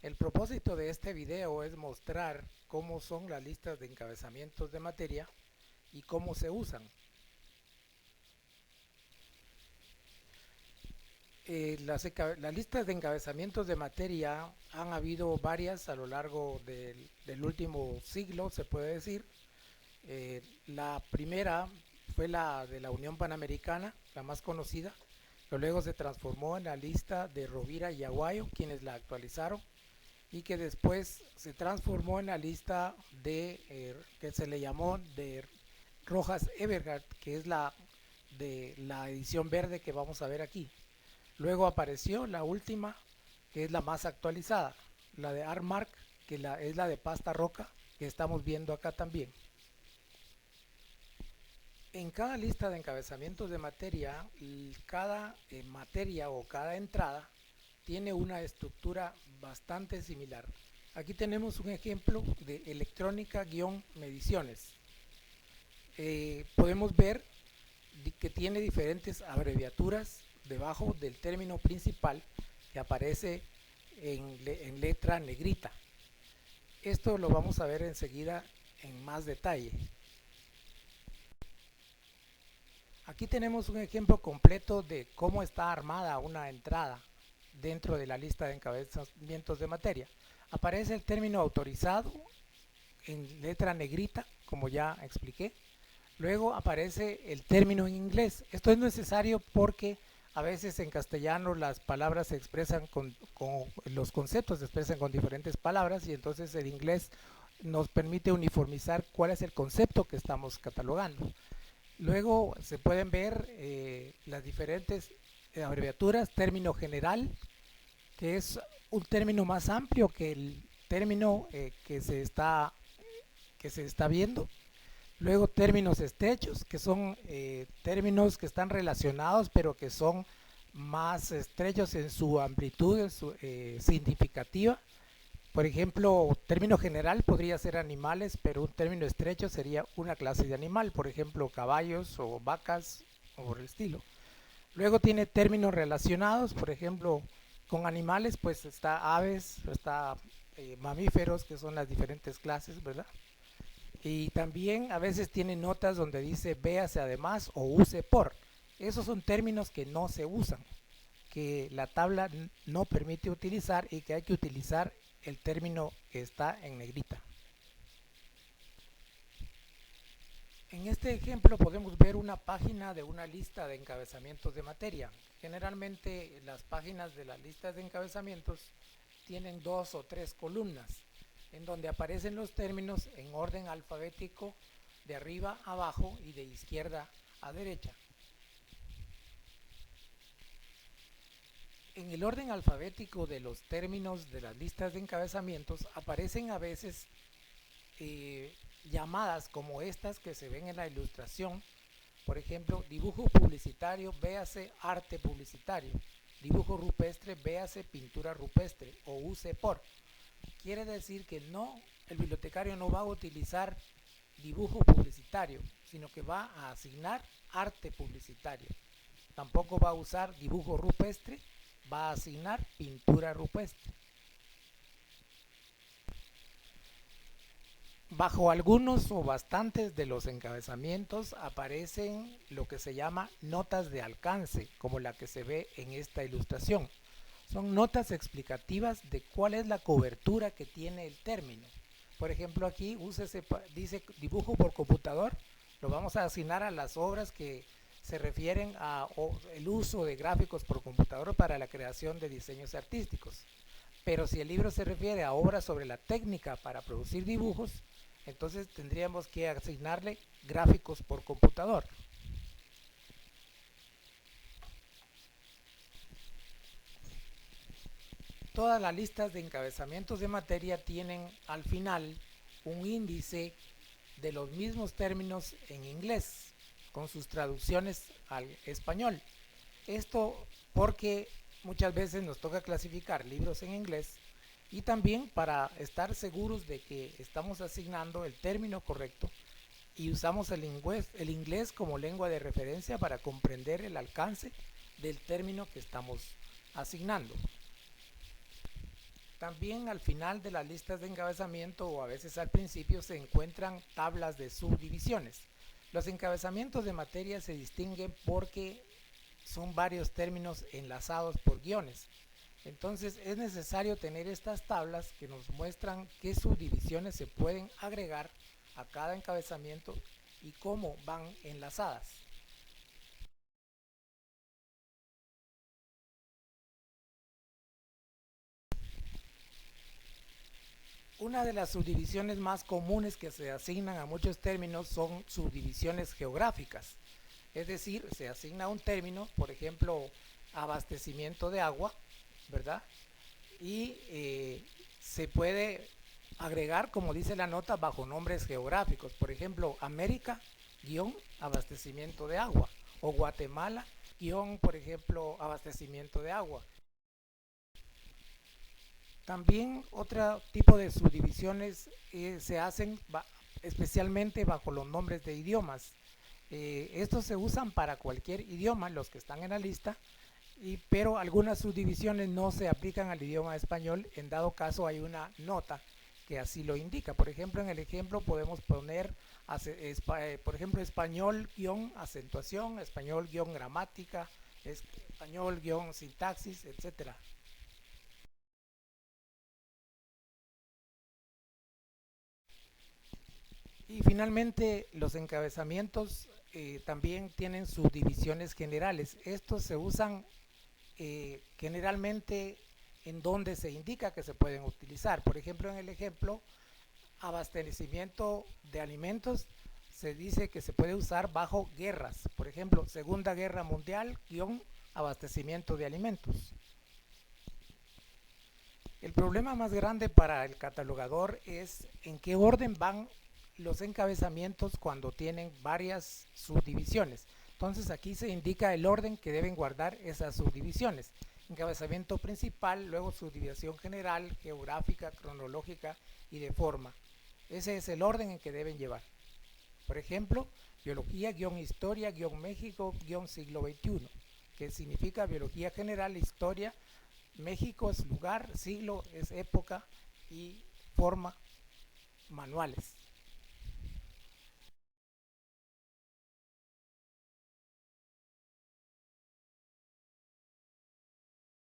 El propósito de este video es mostrar cómo son las listas de encabezamientos de materia y cómo se usan. Las listas de encabezamientos de materia han habido varias a lo largo del último siglo, se puede decir. La primera fue la de la Unión Panamericana, la más conocida, que luego se transformó en la lista de Rovira y Aguayo, quienes la actualizaron, y que después se transformó en la lista que se le llamó de Rojas Everhart, que es la de la edición verde que vamos a ver aquí. Luego apareció la última, que es la más actualizada, la de Armark, que es la de pasta roca, que estamos viendo acá también. En cada lista de encabezamientos de materia, cada materia o cada entrada tiene una estructura bastante similar. Aquí tenemos un ejemplo de electrónica-mediciones. Podemos ver que tiene diferentes abreviaturas debajo del término principal que aparece en letra negrita. Esto lo vamos a ver enseguida en más detalle. Aquí tenemos un ejemplo completo de cómo está armada una entrada dentro de la lista de encabezamientos de materia. Aparece el término autorizado en letra negrita, como ya expliqué. Luego aparece el término en inglés. Esto es necesario porque a veces en castellano las palabras se expresan los conceptos se expresan con diferentes palabras, y entonces el inglés nos permite uniformizar cuál es el concepto que estamos catalogando. Luego se pueden ver las diferentes abreviaturas. Término general, que es un término más amplio que el término que se está viendo. Luego términos estrechos, que son términos que están relacionados pero que son más estrechos en su amplitud, en su significativa. Por ejemplo, término general podría ser animales, pero un término estrecho sería una clase de animal, por ejemplo, caballos o vacas o por el estilo. Luego tiene términos relacionados, por ejemplo, con animales, pues está aves, está mamíferos, que son las diferentes clases, ¿verdad? Y también a veces tiene notas donde dice véase además o use por. Esos son términos que no se usan, que la tabla no permite utilizar y que hay que utilizar el término que está en negrita. En este ejemplo podemos ver una página de una lista de encabezamientos de materia. Generalmente las páginas de las listas de encabezamientos tienen 2 o 3 columnas en donde aparecen los términos en orden alfabético de arriba a abajo y de izquierda a derecha. En el orden alfabético de los términos de las listas de encabezamientos aparecen a veces llamadas como estas que se ven en la ilustración. Por ejemplo, dibujo publicitario, véase arte publicitario. Dibujo rupestre, véase pintura rupestre o use por. Quiere decir que el bibliotecario no va a utilizar dibujo publicitario, sino que va a asignar arte publicitario. Tampoco va a usar dibujo rupestre, va a asignar pintura rupestre. Bajo algunos o bastantes de los encabezamientos aparecen lo que se llama notas de alcance, como la que se ve en esta ilustración. Son notas explicativas de cuál es la cobertura que tiene el término. Por ejemplo, aquí dice dibujo por computador, lo vamos a asignar a las obras que se refieren al uso de gráficos por computador para la creación de diseños artísticos. Pero si el libro se refiere a obras sobre la técnica para producir dibujos, entonces tendríamos que asignarle gráficos por computador. Todas las listas de encabezamientos de materia tienen al final un índice de los mismos términos en inglés, con sus traducciones al español. Esto porque muchas veces nos toca clasificar libros en inglés, y también para estar seguros de que estamos asignando el término correcto y usamos el inglés como lengua de referencia para comprender el alcance del término que estamos asignando. También al final de las listas de encabezamiento o a veces al principio se encuentran tablas de subdivisiones. Los encabezamientos de materia se distinguen porque son varios términos enlazados por guiones. Entonces es necesario tener estas tablas que nos muestran qué subdivisiones se pueden agregar a cada encabezamiento y cómo van enlazadas. Una de las subdivisiones más comunes que se asignan a muchos términos son subdivisiones geográficas. Es decir, se asigna un término, por ejemplo, abastecimiento de agua, ¿verdad? Y se puede agregar, como dice la nota, bajo nombres geográficos. Por ejemplo, América, abastecimiento de agua. O Guatemala, por ejemplo, abastecimiento de agua. También otro tipo de subdivisiones se hacen especialmente bajo los nombres de idiomas. Estos se usan para cualquier idioma, los que están en la lista, pero algunas subdivisiones no se aplican al idioma español. En dado caso hay una nota que así lo indica. Por ejemplo, en el ejemplo podemos poner, por ejemplo, español-acentuación, español-gramática, español-sintaxis, etcétera. Y finalmente los encabezamientos también tienen subdivisiones generales. Estos se usan generalmente en donde se indica que se pueden utilizar. Por ejemplo, en el ejemplo abastecimiento de alimentos se dice que se puede usar bajo guerras. Por ejemplo, Segunda Guerra Mundial, abastecimiento de alimentos. El problema más grande para el catalogador es en qué orden van los encabezamientos cuando tienen varias subdivisiones. Entonces aquí se indica el orden que deben guardar esas subdivisiones. Encabezamiento principal, luego subdivisión general, geográfica, cronológica y de forma. Ese es el orden en que deben llevar. Por ejemplo, biología, historia, México, siglo XXI, que significa biología general, historia, México es lugar, siglo es época y forma, manuales.